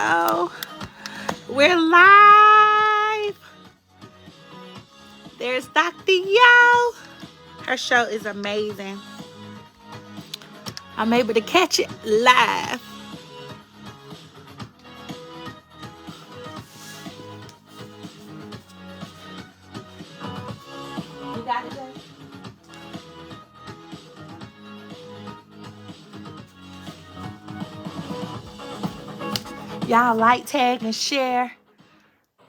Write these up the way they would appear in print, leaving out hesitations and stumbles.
Oh, we're live. There's Dr. Yo. Her show is amazing. I'm able to catch it live. You got it, Jay? Y'all like, tag, and share.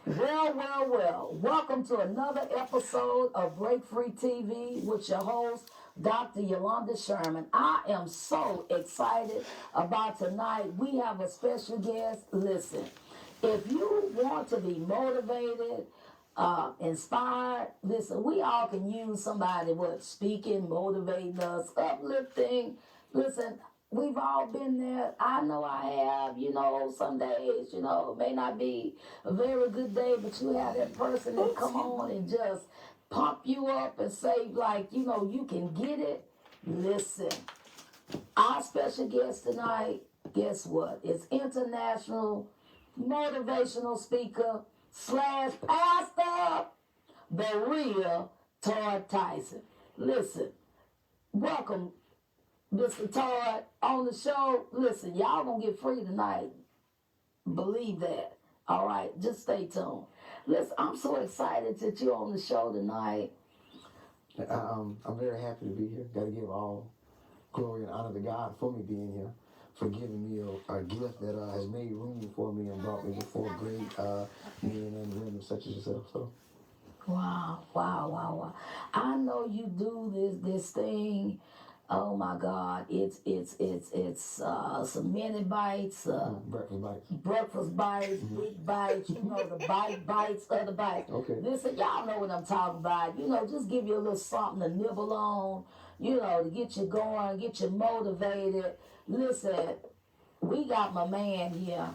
Well. Welcome to another episode of Break Free TV with your host, Dr. Yolanda Sherman. I am so excited about tonight. We have a special guest. Listen, if you want to be motivated, inspired, listen, we all can use somebody, speaking, motivating us, uplifting. Listen, we've all been there. I know I have. Some days, it may not be a very good day, but you have that person that come on and just pump you up and say, like, you can get it. Listen, our special guest tonight, guess what? It's international motivational speaker slash pastor, the real Todd Tyson. Listen, welcome, Mr. Todd, on the show. Listen, y'all gonna get free tonight. Believe that. All right, just stay tuned. Listen, I'm so excited that you're on the show tonight. I'm very happy to be here. Got to give all glory and honor to God for me being here, for giving me a gift that has made room for me and brought me before great men and women such as yourself. So. Wow. I know you do this thing. Oh my God! It's some mini bites, breakfast bites, big bites. The bites of the bites. Okay. Listen, y'all know what I'm talking about. Just give you a little something to nibble on. To get you going, get you motivated. Listen, we got my man here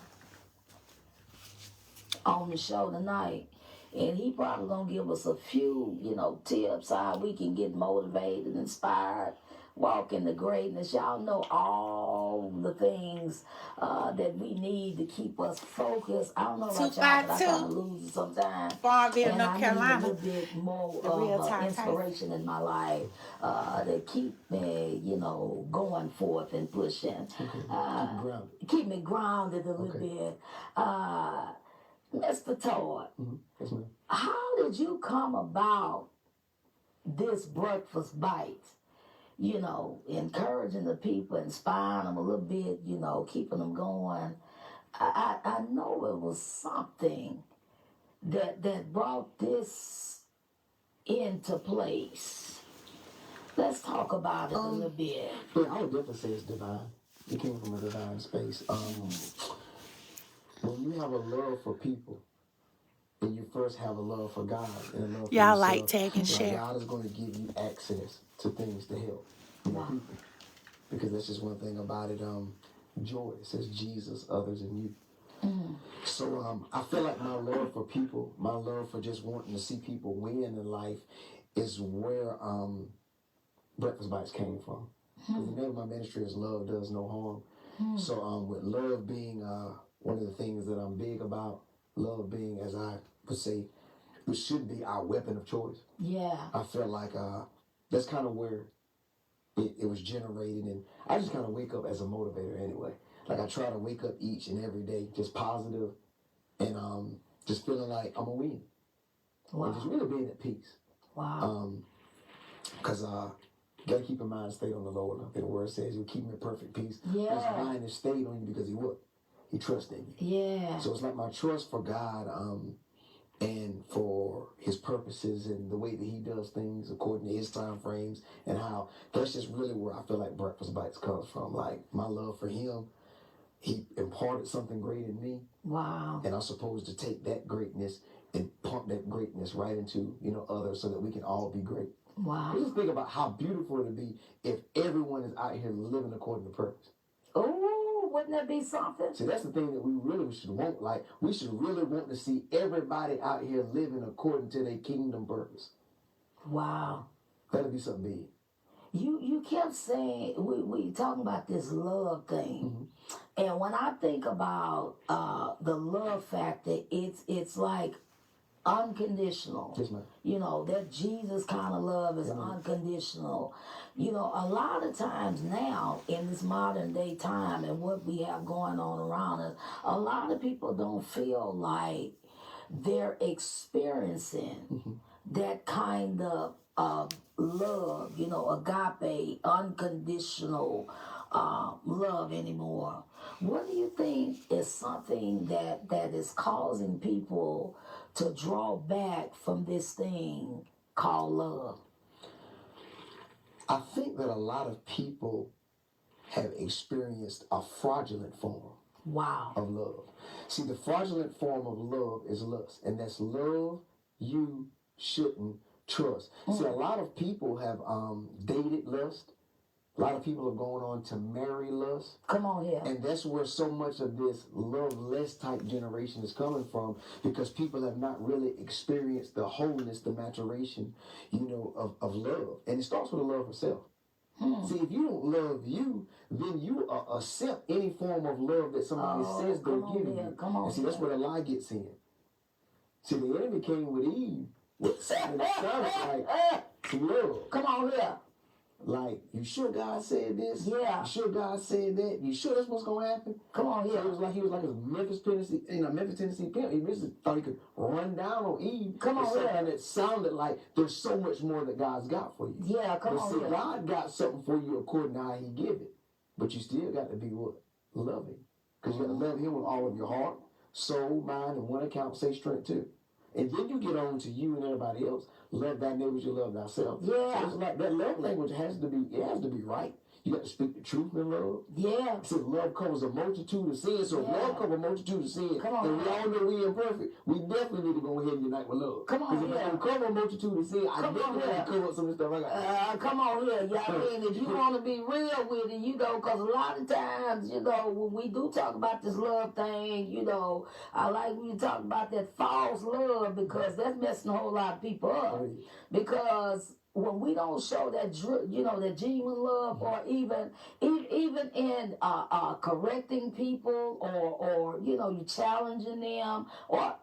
on the show tonight. And he probably gonna give us a few, tips how we can get motivated, inspired, walk into greatness. Y'all know all the things that we need to keep us focused. I don't know about y'all, but I kind of lose it sometimes. Farmville, and North I Carolina. need a little bit more of inspiration in my life to keep me, going forth and pushing. Keep me grounded a little bit. Mr. Todd, Yes, ma'am. How did you come about this breakfast bite? Encouraging the people, inspiring them a little bit, keeping them going. I know it was something that brought this into place. Let's talk about it a little bit. Yeah, I would definitely say it's divine. It came from a divine space. When you have a love for people, and you first have a love for God and a love for Y'all yourself, like, tag, and share. God is going to give you access to things to help people. Because that's just one thing about it. Joy, it says Jesus, others, and you. So I feel like my love for people, my love for just wanting to see people win in life is where Breakfast Bites came from. Because the name of my ministry is Love Does No Harm. So with love being one of the things that I'm big about, love being, as I would say, it should be our weapon of choice. Yeah. I feel like that's kind of where it was generated, and I just kind of wake up as a motivator anyway. Like I try to wake up each and every day just positive and just feeling like I'm a win. Wow. And just really being at peace. Wow. Because you got to keep your mind stayed on the Lord. I think the word says He'll keep me in perfect peace. Yeah. His mind is stayed on you because He would. He trusts in you. Yeah. So it's like my trust for God and for His purposes and the way that He does things according to His time frames and how that's just really where I feel like Breakfast Bites comes from. Like my love for Him, He imparted something great in me. Wow. And I'm supposed to take that greatness and pump that greatness right into others so that we can all be great. Wow. Just think about how beautiful it would be if everyone is out here living according to purpose. Oh, wouldn't that be something? See, that's the thing that we really should want. Like, we should really want to see everybody out here living according to their kingdom purpose. Wow. That'd be something big. You kept saying we talking about this love thing, and when I think about the love factor, it's like unconditional. Yes, ma'am. You know, that Jesus kind of love is unconditional. You know, a lot of times now in this modern day time and what we have going on around us, a lot of people don't feel like they're experiencing that kind of love, you know, agape, unconditional love anymore. What do you think is something that is causing people to draw back from this thing called love? I think that a lot of people have experienced a fraudulent form Wow. of love. See, the fraudulent form of love is lust, and that's love you shouldn't trust. See, a lot of people have dated lust. A lot of people are going on to marry lust. Come on here. And that's where so much of this love-less type generation is coming from, because people have not really experienced the wholeness, the maturation, you know, of love. And it starts with a love for self. See, if you don't love you, then you accept any form of love that somebody says they're giving you. Come on. And see, that's where the lie gets in. See, the enemy came with Eve. And it sounded like some love. Come on here. Like, you sure God said this? Yeah. You sure God said that? You sure that's what's gonna happen? Come on So here. he was like a Memphis, Tennessee pimp. He just thought he could run down on Eve. Come on here. And it sounded like there's so much more that God's got for you. Yeah, come but on see, here. God got something for you according to how He give it. But you still got to be what? Loving. Because you got to love Him with all of your heart, soul, mind, and one account, say strength too. And then you get on to you and everybody else. Love thy neighbor as you love thyself. Yeah. So it's like that love language has to be right. You got to speak the truth in love. Yeah. It says love covers a multitude of sins. So if love covers a multitude of sins, Come on. and we all know we imperfect, we definitely need to go ahead and unite with love. Come on, Because if I can cover a multitude of sins, I definitely here. can cover up some of the stuff I got. Come on here. Yeah, I mean, if you want to be real with it, you know, because a lot of times, you know, when we do talk about this love thing, you know, I like when you talk about that false love, because that's messing a whole lot of people up. Because when we don't show that, you know, that genuine love, or even in correcting people, or you know, you challenging them, or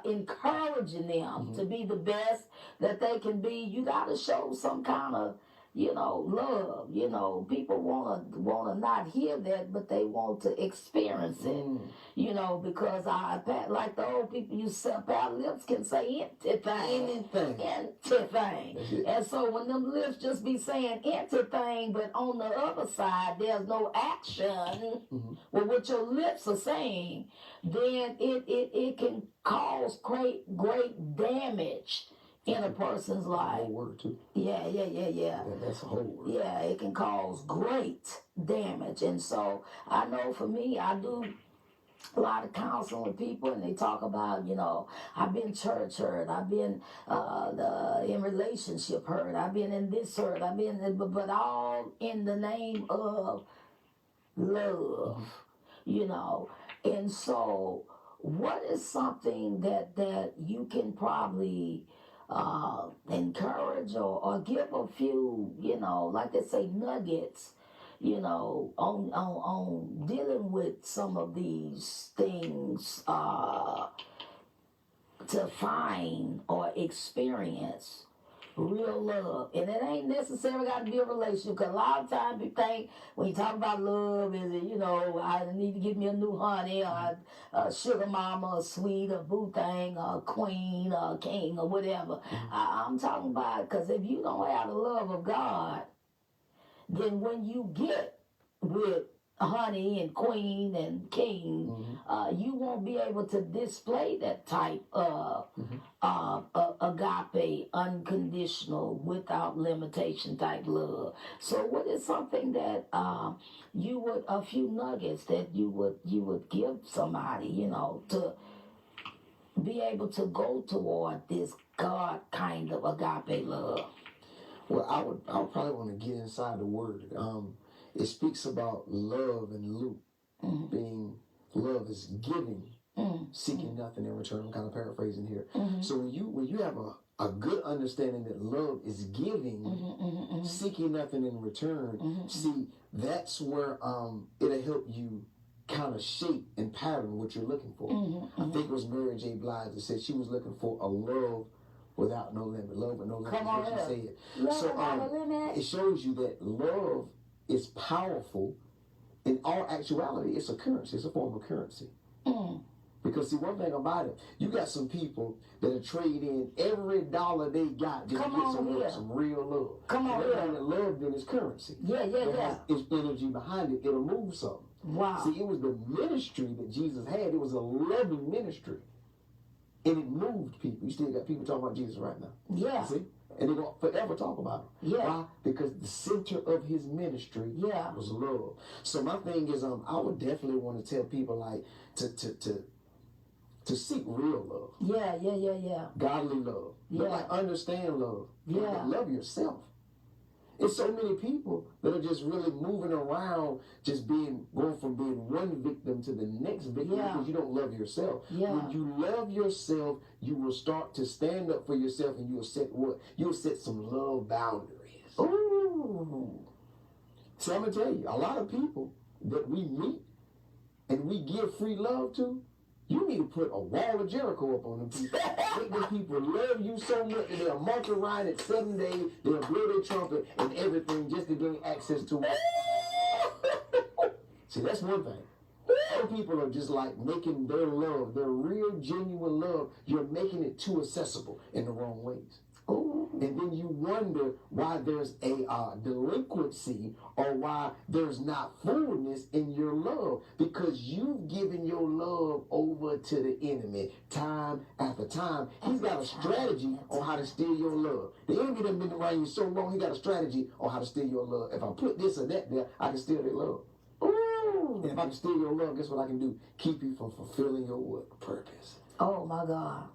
encouraging them to be the best that they can be, you got to show some kind of, you know, love. You know, people wanna not hear that, but they want to experience it. You know, because like the old people used to say, our lips can say anything. And so when them lips just be saying anything, but on the other side there's no action with what your lips are saying, then it can cause great damage in a person's life. Whole word too. Yeah. That's a whole word. Yeah, it can cause great damage. And so I know for me, I do a lot of counseling with people, and they talk about, you know, I've been church hurt, I've been in relationship hurt, I've been in this hurt, I've been in, but all in the name of love, you know. And so what is something that you can probably encourage or give a few, you know, like they say, nuggets, you know, on dealing with some of these things to find or experience real love? And it ain't necessarily got to be a relationship, because a lot of times you think when you talk about love, is it, you know, I need to get me a new honey, or a sugar mama, a sweet, a boo thing, a queen, or a king, or whatever. I'm talking about, because if you don't have the love of God, then when you get with honey and queen and king, you won't be able to display that type of agape, unconditional, without limitation type love. So what is something that you would, a few nuggets that you would give somebody, you know, to be able to go toward this God kind of agape love? Well, I would probably want to get inside the word. It speaks about love and Luke being, love is giving, seeking nothing in return. I'm kind of paraphrasing here. So when you have a good understanding that love is giving, seeking nothing in return. See, that's where it'll help you kind of shape and pattern what you're looking for. I think it was Mary J. Blige that said she was looking for a love without no limit. Love with no limit. Come on, That's what she said. Love without a limit. It shows you that love is powerful. In all actuality, it's a currency. It's a form of currency. Because see, one thing about it, you got some people that'll trade in every dollar they got just to get some real love. Come on, and that love then is currency. Yeah. It's energy behind it. It'll move something. Wow. See, it was the ministry that Jesus had. It was a loving ministry. And it moved people. You still got people talking about Jesus right now. Yeah. See? And they're going to forever talk about him. Yeah. Why? Because the center of his ministry was love. So my thing is, I would definitely want to tell people, like, to seek real love. Yeah. Godly love. Yeah. But like understand love. Yeah. But love yourself. It's so many people that are just really moving around, just going from being one victim to the next victim because you don't love yourself. Yeah. When you love yourself, you will start to stand up for yourself, and you will set what? You will set some love boundaries. Ooh. So I'm gonna tell you, a lot of people that we meet and we give free love to, you need to put a wall of Jericho up on them people. Make them people love you so much that they'll march around at 7 days, they'll blow their trumpet and everything just to gain access to it. See, that's one thing. Some people are just like making their love, their real, genuine love, you're making it too accessible in the wrong ways. Ooh. And then you wonder why there's a delinquency or why there's not fullness in your love, because you've given your love over to the enemy time after time. He's got a strategy on how to steal your love. The enemy done been around you so long, he got a strategy on how to steal your love. If I put this or that there, I can steal their love. Ooh. And if I can steal your love, guess what I can do? Keep you from fulfilling your what? Purpose. Oh my God.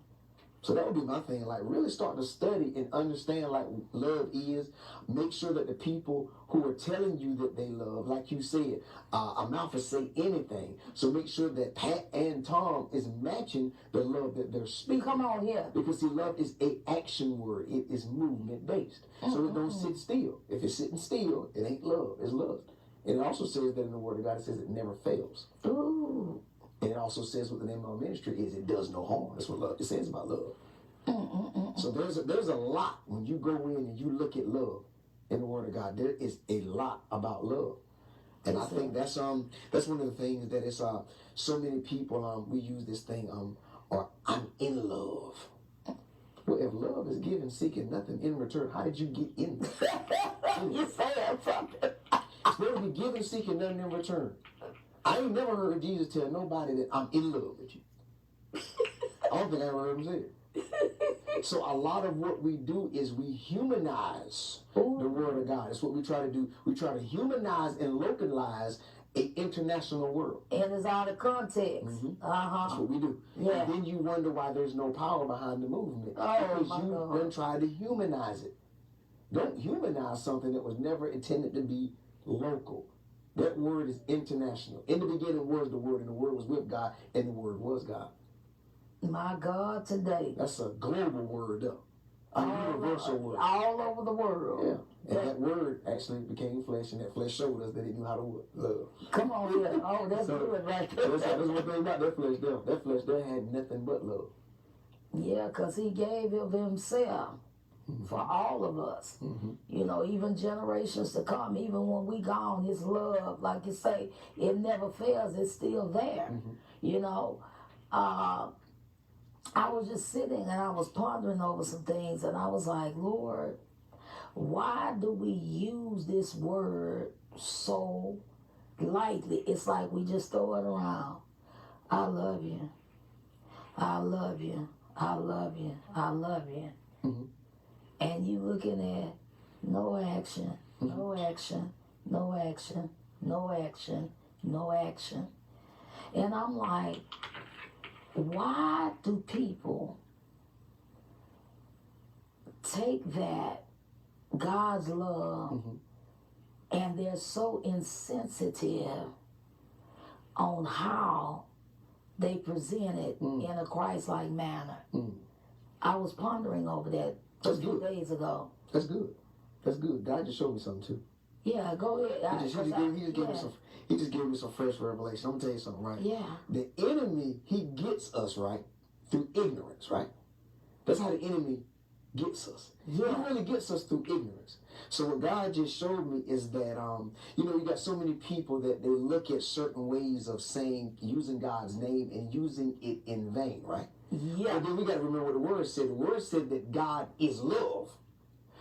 So that would be my thing, like really start to study and understand like love is. Make sure that the people who are telling you that they love, like you said, a mouth will say anything. So make sure that Pat and Tom is matching the love that they're speaking. Come on here. Because see, love is a action word. It is movement based. So it don't sit still. If it's sitting still, it ain't love, it's lust. And it also says that in the Word of God, it says it never fails. Ooh. And it also says what the name of our ministry is. It does no harm. That's what love it says about love. So there's a lot when you go in and you look at love in the Word of God. There is a lot about love, and I think that's one of the things that it's so many people we use this thing or I'm in love. Well, if love is given, seeking nothing in return, how did you get in there? You saying something? It's never be given, seeking nothing in return. I ain't never heard Jesus tell nobody that I'm in love with you. I don't think I ever heard him say it. So a lot of what we do is we humanize the Word of God. That's what we try to do. We try to humanize and localize an international world. And it's out of context. That's what we do. Yeah. And then you wonder why there's no power behind the movement. Because you then try to humanize it. Don't humanize something that was never intended to be local. That word is international. In the beginning was the Word, and the Word was with God, and the Word was God. My God, today. That's a global word, though. A universal word. All over the world. Yeah. And that word actually became flesh, and that flesh showed us that it knew how to love. Come on here. Oh, that's good right there. That's one thing about that flesh there. That flesh there had nothing but love. Yeah, because he gave of himself for all of us. You know, even generations to come, even when we gone, his love, like you say, it never fails. It's still there. You know, I was just sitting and I was pondering over some things, and I was like, Lord, why do we use this word so lightly? It's like we just throw it around. I love you. I love you. I love you. I love you. And you looking at no action, no action, no action, no action, no action. And I'm like, why do people take that, God's love, and they're so insensitive on how they present it in a Christ-like manner? I was pondering over that That's a few good. days ago. That's good. That's good. God just showed me something too. Yeah, go ahead. He just gave me some fresh revelation. I'm gonna tell you something, right? Yeah. The enemy, he gets us, right, through ignorance, right? That's how the enemy gets us. Yeah. He really gets us through ignorance. So what God just showed me is that, you got so many people that they look at certain ways of using God's name and using it in vain, right? Yeah. But then we got to remember what the word said. The word said that God is love.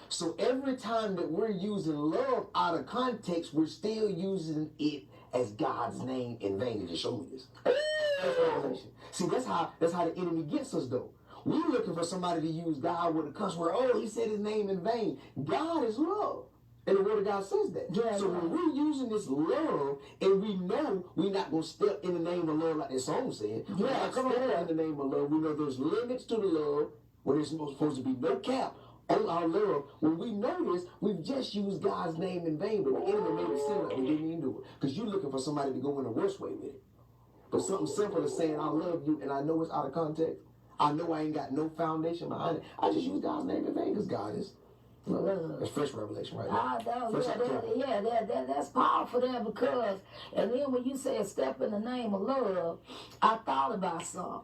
So every time that we're using love out of context, we're still using it as God's name in vain. He just showed me this. That's revelation. See, that's how the enemy gets us, though. We're looking for somebody to use God with a cuss word. Oh, he said his name in vain. God is love. And the word of God says that. Yeah, so when we're using this love and we know we're not going to step in the name of love like that song said. Yeah, we're not stepping in the name of love. We know there's limits to the love where there's supposed to be no cap on our love. When we know this, we've just used God's name in vain, but the enemy made it seem like we didn't even do it. Because you're looking for somebody to go in a worse way with it. But something simple as saying, I love you, and I know it's out of context. I know I ain't got no foundation behind it. I just use God's name in vain because God is love. That's fresh revelation right now. That's powerful there because, and then when you say step in the name of love, I thought about something.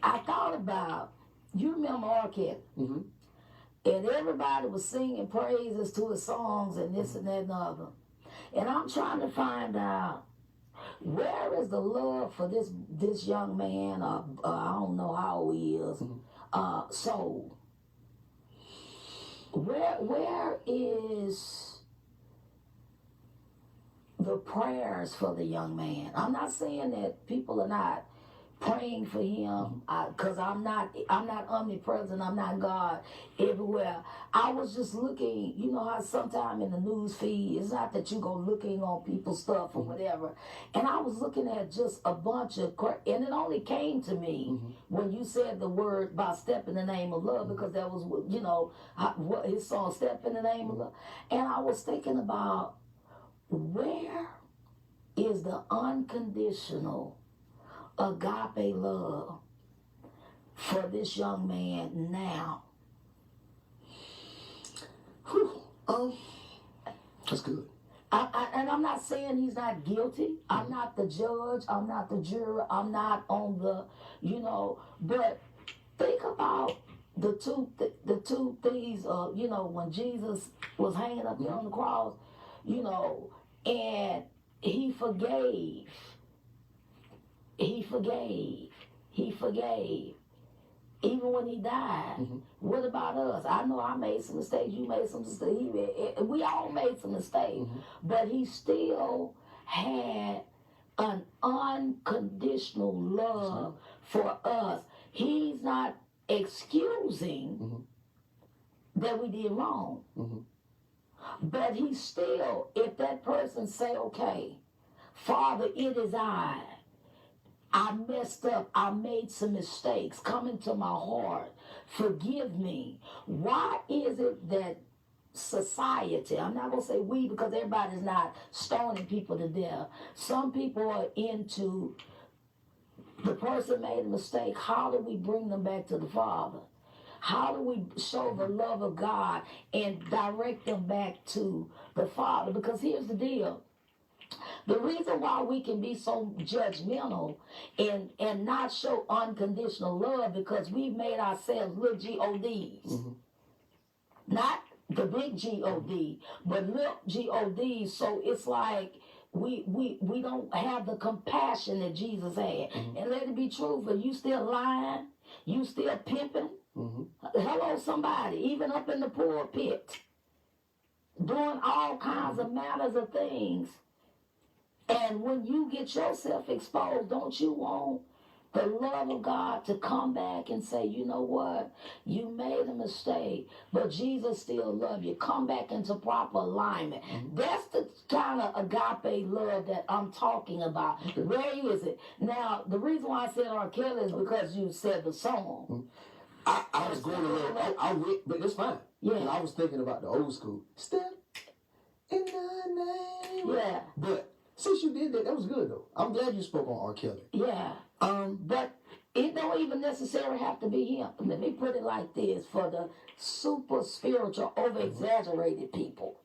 I thought about, you remember R. Kelly? Mm-hmm. And everybody was singing praises to his songs and this and that and the other. And I'm trying to find out, where is the love for this young man, I don't know how old he is, soul? Where is the prayers for the young man? I'm not saying that people are not praying for him, because I'm not omnipresent. I'm not God everywhere. I was just looking, you know how sometimes in the news feed, it's not that you go looking on people's stuff or whatever. And I was looking at just a bunch of and it only came to me when you said the word about step in the name of love, because that was, what his song, Step in the Name of Love. And I was thinking about, where is the unconditional agape love for this young man now? That's good. And I'm not saying he's not guilty. I'm not the judge. I'm not the juror. I'm not on the, but think about the two things, when Jesus was hanging up there on the cross, and he forgave. Even when he died. What about us? I know I made some mistakes. You made some mistakes. We all made some mistakes. But he still had an unconditional love for us. He's not excusing that we did wrong. But he still, if that person say, okay, Father, it is I messed up. I made some mistakes. Come into my heart. Forgive me. Why is it that society, I'm not going to say we because everybody's not stoning people to death. Some people are into, the person made a mistake. How do we bring them back to the Father? How do we show the love of God and direct them back to the Father? Because here's the deal. The reason why we can be so judgmental and not show unconditional love, because we've made ourselves little G-O-Ds. Not the big G-O-D, but little G-O-Ds. So it's like we don't have the compassion that Jesus had. And let it be truthful, you still lying, you still pimping. Hello, somebody, even up in the pulpit, doing all kinds of matters of things. And when you get yourself exposed, don't you want the love of God to come back and say, you know what? You made a mistake, but Jesus still loves you. Come back into proper alignment. That's the kind of agape love that I'm talking about. Where is it? Now, the reason why I said R. Kelly is because you said the song. I was going a little, but it's fine. Yeah. I was thinking about the old school. Step in the name. Yeah. But since you did that, that was good though. I'm glad you spoke on R. Kelly. Yeah. But It don't even necessarily have to be him. Let me put it like this for the super spiritual, over exaggerated people.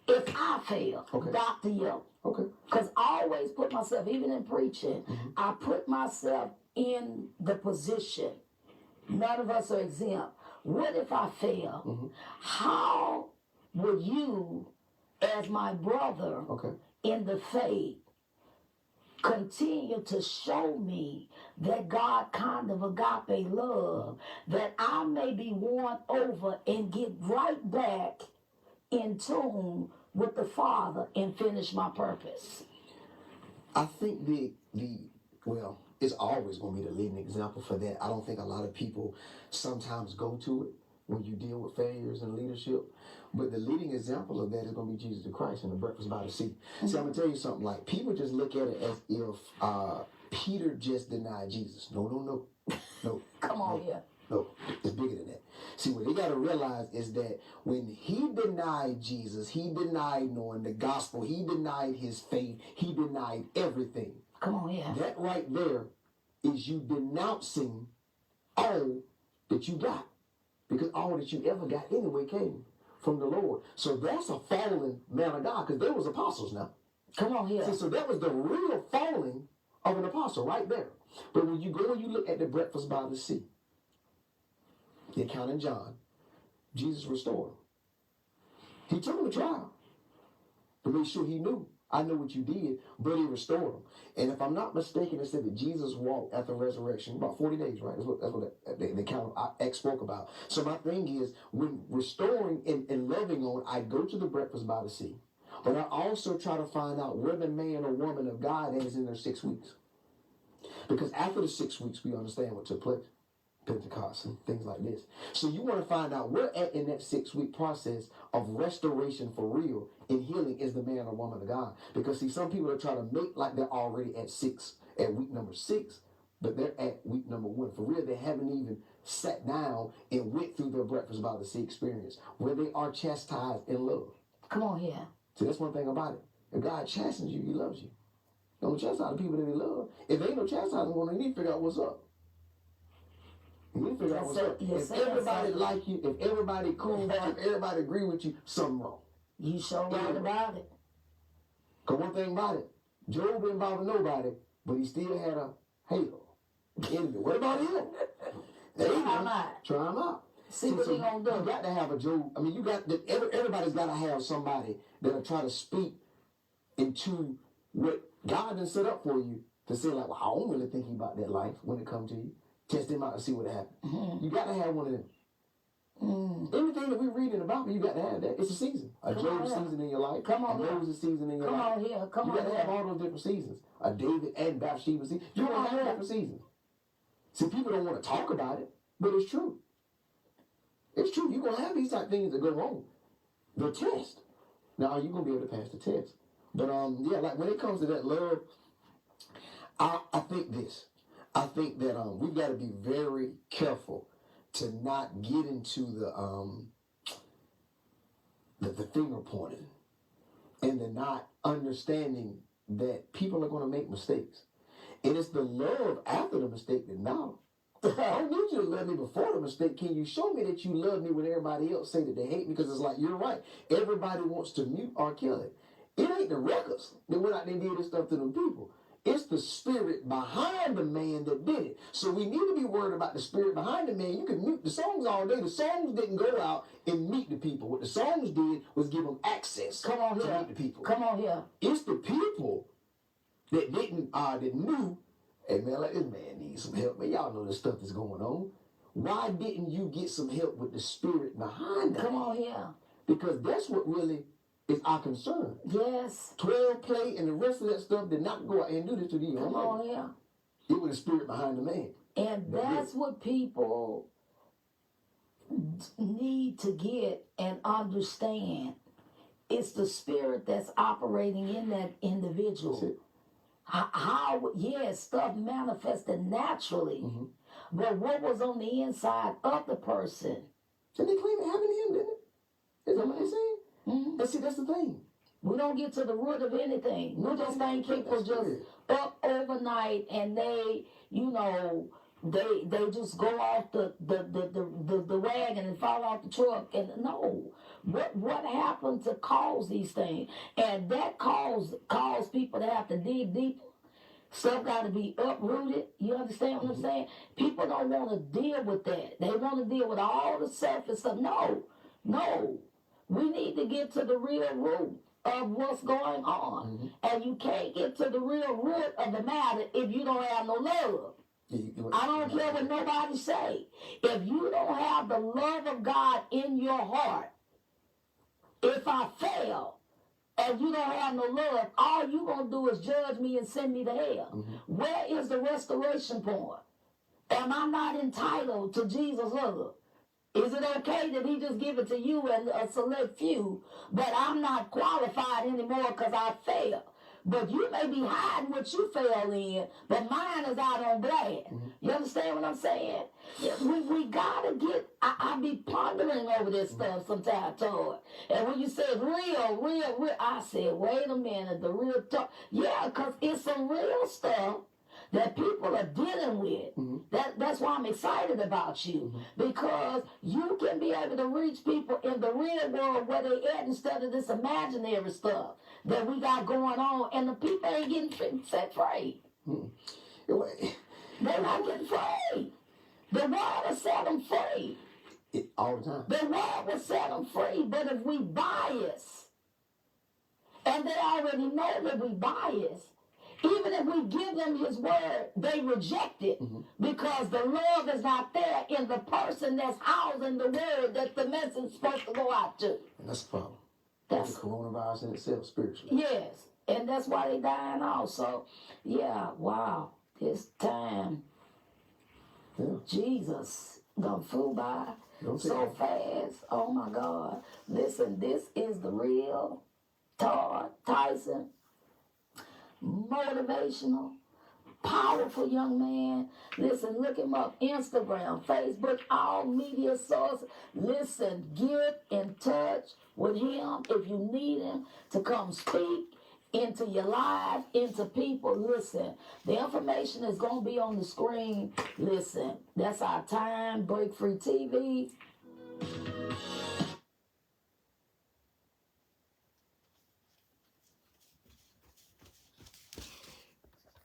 If I fail, Dr. Yo, because I always put myself, even in preaching, I put myself in the position. None of us are exempt. What if I fail? How would you, as my brother in the faith, continue to show me that God kind of agape love, that I may be won over and get right back in tune with the Father and finish my purpose? I think well, it's always going to be the leading example for that. I don't think a lot of people sometimes go to it when you deal with failures in leadership. But the leading example of that is going to be Jesus the Christ and the breakfast by the sea. See, I'm going to tell you something. Like, people just look at it as if Peter just denied Jesus. No. Come on here. No, it's bigger than that. See, what they got to realize is that when he denied Jesus, he denied knowing the gospel, he denied his faith, he denied everything. Come on here. That right there is you denouncing all that you got. Because all that you ever got anyway came from the Lord. So that's a fallen man of God, because there was apostles now. Come on here. See, so that was the real falling of an apostle right there. But when you go and you look at the breakfast by the sea, the account in John, Jesus restored him. He took him to trial to make sure he knew. I know what you did, but he restored him. And if I'm not mistaken, it said that Jesus walked at the resurrection about 40 days, right? That's what the account X spoke about. So my thing is, when restoring and loving on, I go to the breakfast by the sea. But I also try to find out where the man or woman of God is in their 6 weeks. Because after the 6 weeks, we understand what took place. Pentecost and things like this. So you want to find out where at in that 6 week process of restoration for real and healing is the man or woman of God. Because see, some people are trying to make like they're already at week number 6, but they're at week number 1. For real, they haven't even sat down and went through their breakfast by the sea experience where they are chastised in love. Come on here. See, that's one thing about it. If God chastens you, he loves you. Don't chastise the people that he loves. If there ain't no chastising going on, you need to figure out what's up. You need to figure out what's up. If everybody like you, if everybody cool with you, if everybody agree with you, something wrong. You sure right about it. Because one thing about it, Job didn't bother nobody, but he still had a halo. Envy. What about him? Try him out. Try him out. See what he gonna do. You got to have a Job. I mean, everybody's got to have somebody that'll try to speak into what God has set up for you to say, like, well, I don't really think about that life when it comes to you. Test him out and see what happens. You got to have one of them. Everything that we read in the Bible, you got to have that. It's a season. A Job season in your life. Come on, a Moses season in your life. Come on here. Come on here. You got to have all those different seasons. A David and Bathsheba season. You got to have different seasons. See, people don't want to talk about it, but it's true. It's true. You're going to have these type of things that go wrong. The test. Now, are you going to be able to pass the test? But, yeah, like when it comes to that love, I think this. I think that we've got to be very careful to not get into the finger pointing and the not understanding that people are going to make mistakes. And it's the love after the mistake that matters. I don't need you to love me before the mistake. Can you show me that you love me when everybody else say that they hate me? Because it's like, you're right. Everybody wants to mute or kill it. It ain't the records that went out there and did this stuff to them people. It's the spirit behind the man that did it. So we need to be worried about the spirit behind the man. You can mute the songs all day. The songs didn't go out and meet the people. What the songs did was give them access to meet the people. Come on here. It's the people that didn't, that knew, hey man, like, this man needs some help. Man, y'all know this stuff is going on. Why didn't you get some help with the spirit behind that? Come on here. Because that's what really is our concern. Yes. 12 play and the rest of that stuff did not go out and do this to the young Come on here. It was the spirit behind the man. And that's what people need to get and understand. It's the spirit that's operating in that individual. That's it. How yes, stuff manifested naturally. But what was on the inside of the person? So they claim it happened to him, didn't it? Is that what they're saying? But see, that's the thing. We don't get to the root of anything. We just think people just up overnight and they you know, they just go off the wagon and fall off the truck. And no, what happened to cause these things? And that cause people to have to dig deeper. Stuff got to be uprooted. You understand what I'm saying? People don't want to deal with that. They want to deal with all the surface stuff. No. We need to get to the real root of what's going on. And you can't get to the real root of the matter if you don't have no love. I don't care what nobody say. If you don't have the love of God in your heart, if I fail, and you don't have no love, all you going to do is judge me and send me to hell. Where is the restoration point? Am I not entitled to Jesus' love? Is it okay that he just give it to you and a select few, but I'm not qualified anymore because I failed? But you may be hiding what you fell in, but mine is out on blast. You understand what I'm saying? We got to get, I be pondering over this stuff sometimes, Todd. And when you said real, I said, wait a minute, the real talk. Yeah, because it's some real stuff that people are dealing with. That's why I'm excited about you, because you can be able to reach people in the real world where they at instead of this imaginary stuff that we got going on, and the people ain't getting set free. They're not getting free. The world will set them free. All the time. The world will set them free, but if we bias, and they already know that we bias, even if we give them his word, they reject it because the love is not there in the person that's housing the word that the message is supposed to go out to. And that's the problem. That's the coronavirus in itself, spiritually. Yes, and that's why they dying also. Yeah, wow, this time, Jesus gonna flew by so fast. Oh my God! Listen, this is the real Todd Tyson. Motivational, powerful young man. Listen, look him up. Instagram, Facebook, all media sources. Listen, get in touch with him if you need him to come speak into your life, into people. Listen, the information is going to be on the screen. Listen, that's our time. Break Free TV.